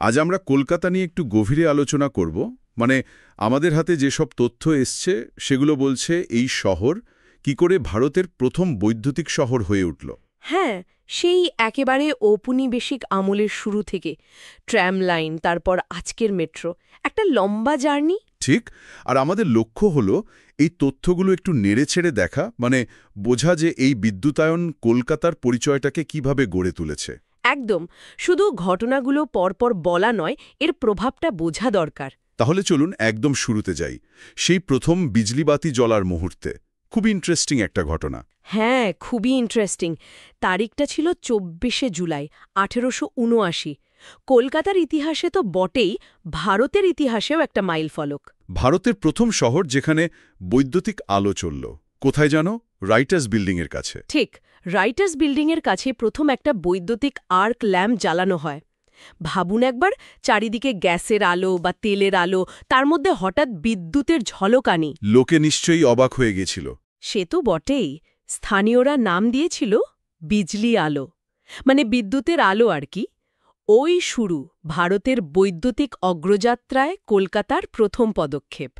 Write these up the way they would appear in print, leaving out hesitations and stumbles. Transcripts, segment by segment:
আজ আমরা কলকাতা নিয়ে একটু গভীরে আলোচনা করব। মানে আমাদের হাতে যেসব তথ্য এসছে সেগুলো বলছে এই শহর কি করে ভারতের প্রথম বৈদ্যুতিক শহর হয়ে উঠল। হ্যাঁ, সেই একেবারে ঔপনিবেশিক আমলের শুরু থেকে ট্র্যাম লাইন, তারপর আজকের মেট্রো, একটা লম্বা জার্নি। ঠিক। আর আমাদের লক্ষ্য হলো এই তথ্যগুলো একটু নেড়েছেড়ে দেখা, মানে বোঝা যে এই বিদ্যুতায়ন কলকাতার পরিচয়টাকে কিভাবে গড়ে তুলেছে। একদম, শুধু ঘটনাগুলো পরপর বলা নয়, এর প্রভাবটা বোঝা দরকার। তাহলে চলুন একদম শুরুতে যাই, সেই প্রথম বিজলিবাতি জ্বলার মুহূর্তে। খুব ইন্টারেস্টিং একটা ঘটনা। হ্যাঁ, খুবই ইন্টারেস্টিং। তারিখটা ছিল ২৪শে জুলাই ১৮৭৯। কলকাতার ইতিহাসে তো বটেই, ভারতের ইতিহাসেও একটা মাইলফলক। ভারতের প্রথম শহর যেখানে বৈদ্যুতিক আলো চলল, কোথায় জানো? রাইটার্স বিল্ডিংয়ের কাছে। ঠিক, রাইটার্স বিল্ডিংয়ের কাছে প্রথম একটা বৈদ্যুতিক আর্ক ল্যাম্প জ্বালানো হয়। ভাবুন একবার, চারিদিকে গ্যাসের আলো বা তেলের আলো, তার মধ্যে হঠাৎ বিদ্যুতের ঝলকানি। লোকে নিশ্চয়ই অবাক হয়ে গেছিল। সে তো বটেই। স্থানীয়রা নাম দিয়েছিল বিজলি আলো, মানে বিদ্যুতের আলো আর কি। ওই শুরু ভারতের বৈদ্যুতিক অগ্রযাত্রায় কলকাতার প্রথম পদক্ষেপ।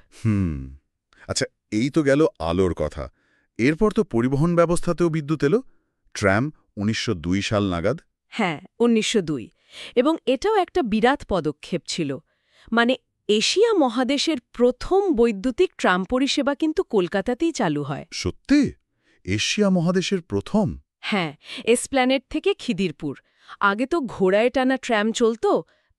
আচ্ছা, এই তো গেল আলোর কথা। এরপর তো পরিবহন ব্যবস্থাতেও বিদ্যুৎ এলো। ট্র্যাম ১৯০২ সাল নাগাদ। হ্যাঁ, ১৯০২। এবং এটাও একটা বিরাট পদক্ষেপ ছিল। মানে এশিয়া মহাদেশের প্রথম বৈদ্যুতিক ট্রাম পরিষেবা কিন্তু কলকাতাতেই চালু হয়। সত্যি? এশিয়া মহাদেশের প্রথম? হ্যাঁ, এসপ্ল্যানেড থেকে খিদিরপুর। আগে তো ঘোড়ায় টানা ট্র্যাম চলত,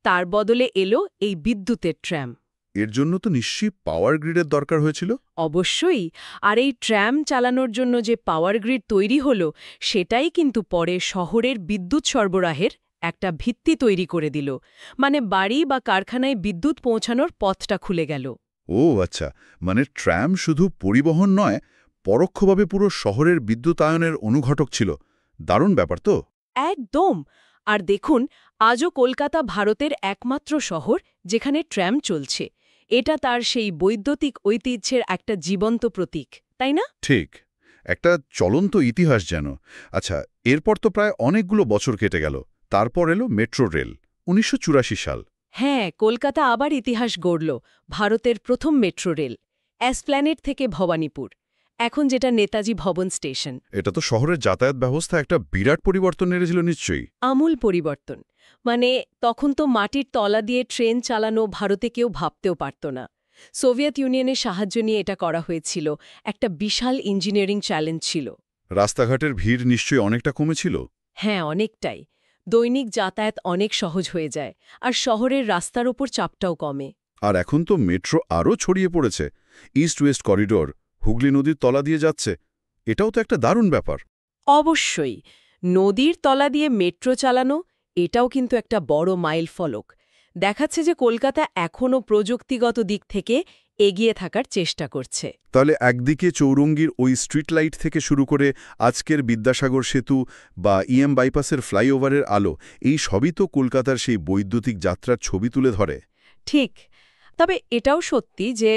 তার বদলে এলো এই বিদ্যুতের ট্র্যাম। এর জন্য তো নিশ্চয়ই পাওয়ার গ্রিডের দরকার হয়েছিল। অবশ্যই। আর এই ট্র্যাম চালানোর জন্য যে পাওয়ার গ্রিড তৈরি হলো, সেটাই কিন্তু পরে শহরের বিদ্যুৎ সরবরাহের একটা ভিত্তি তৈরি করে দিল। মানে বাড়ি বা কারখানায় বিদ্যুৎ পৌঁছানোর পথটা খুলে গেল। ও আচ্ছা, মানে ট্র্যাম শুধু পরিবহন নয়, পরোক্ষভাবে পুরো শহরের বিদ্যুতায়নের অনুঘটক ছিল। দারুণ ব্যাপার তো। একদম। আর দেখুন, আজও কলকাতা ভারতের একমাত্র শহর যেখানে ট্র্যাম চলছে। এটা তার সেই বৈদ্যুতিক ঐতিহ্যের একটা জীবন্ত প্রতীক, তাই না? ঠিক, একটা চলন্ত ইতিহাস যেন। আচ্ছা, এরপর তো প্রায় অনেকগুলো বছর কেটে গেল। তারপর এলো মেট্রো রেল, ১৯৮৪ সাল। হ্যাঁ, কলকাতা আবার ইতিহাস গড়ল। ভারতের প্রথম মেট্রো রেল, এসপ্ল্যানেড থেকে ভবানীপুর, এখন যেটা নেতাজি ভবন স্টেশন। এটা তো শহরের যাতায়াত ব্যবস্থা একটা বিরাট পরিবর্তন এনেছিল নিশ্চয়ই। আমূল পরিবর্তন। মানে তখন তো মাটির তলা দিয়ে ট্রেন চালানো ভারতে কেউ ভাবতেও পারত না। সোভিয়েত ইউনিয়নের সাহায্য নিয়ে এটা করা হয়েছিল। একটা বিশাল ইঞ্জিনিয়ারিং চ্যালেঞ্জ ছিল। রাস্তাঘাটের ভিড় নিশ্চয়ই অনেকটা কমেছিল। হ্যাঁ, অনেকটাই। দৈনিক যাতায়াত অনেক সহজ হয়ে যায়, আর শহরের রাস্তার ওপর চাপটাও কমে। আর এখন তো মেট্রো আরও ছড়িয়ে পড়েছে। ইস্ট ওয়েস্ট করিডোর হুগলি নদীর তলা দিয়ে যাচ্ছে। এটাও তো একটা দারুণ ব্যাপার। অবশ্যই। নদীর তলা দিয়ে মেট্রো চালানো, এটাও কিন্তু একটা বড় মাইলফলক। দেখাচ্ছে যে কলকাতা এখনও প্রযুক্তিগত দিক থেকে এগিয়ে থাকার চেষ্টা করছে। তাহলে একদিকে চৌরঙ্গীর ওই স্ট্রিট লাইট থেকে শুরু করে আজকের বিদ্যাসাগর সেতু বা বাইপাসের ফ্লাইওভারের আলো, এই সবই তো কলকাতার সেই বৈদ্যুতিক যাত্রার ছবি তুলে ধরে। ঠিক। তবে এটাও সত্যি যে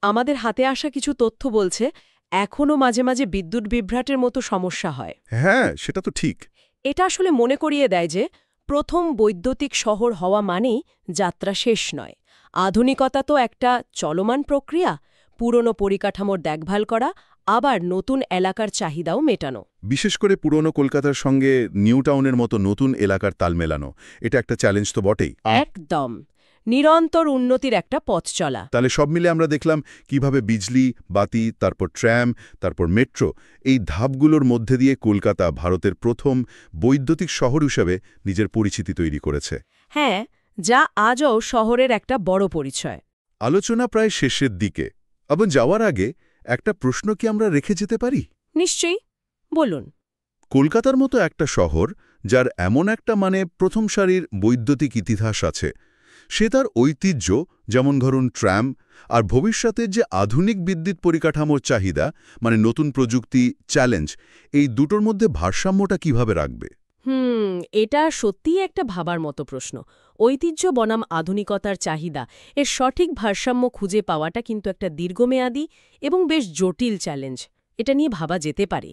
আমাদের হাতে আসা কিছু তথ্য বলছে এখনও মাঝে মাঝে বিদ্যুৎ বিভ্রাটের মতো সমস্যা হয়। হ্যাঁ, সেটা তো ঠিক। এটা আসলে মনে করিয়ে দেয় যে প্রথম বৈদ্যুতিক শহর হওয়া মানেই যাত্রা শেষ নয়। আধুনিকতা তো একটা চলমান প্রক্রিয়া, পুরনো পরিকাঠামোর দেখভাল করা, আবার নতুন এলাকার চাহিদাও মেটানো। বিশেষ করে পুরনো কলকাতার সঙ্গে নিউ টাউনের মতো নতুন এলাকার তাল মেলানো, এটা একটা চ্যালেঞ্জ তো বটেই। একদম। নিরন্তর উন্নতির একটা পথ চলা। তাহলে সব মিলে আমরা দেখলাম কিভাবে বিজলি, বাতি, তারপর ট্র্যাম, তারপর মেট্রো, এই ধাপগুলোর মধ্যে দিয়ে কলকাতা ভারতের প্রথম বৈদ্যুতিক শহর হিসেবে নিজের পরিচিতি তৈরি করেছে। হ্যাঁ, যা আজও শহরের একটা বড় পরিচয়। আলোচনা প্রায় শেষের দিকে। আবার যাওয়ার আগে একটা প্রশ্ন কি আমরা রেখে যেতে পারি? নিশ্চয়ই, বলুন। কলকাতার মতো একটা শহর, যার এমন একটা প্রথম সারির বৈদ্যুতিক ইতিহাস আছে, সে তার ঐতিহ্য, যেমন ধরুন ট্র্যাম, আর ভবিষ্যতের যে আধুনিক বিদ্যুৎ পরিকাঠামোর চাহিদা, নতুন প্রযুক্তি, চ্যালেঞ্জ, এই দুটোর মধ্যে ভারসাম্যটা কিভাবে রাখবে? এটা সত্যিই একটা ভাবার মতো প্রশ্ন। ঐতিহ্য বনাম আধুনিকতার চাহিদা, এর সঠিক ভারসাম্য খুঁজে পাওয়াটা কিন্তু একটা দীর্ঘমেয়াদী এবং বেশ জটিল চ্যালেঞ্জ। এটা নিয়ে ভাবা যেতে পারে।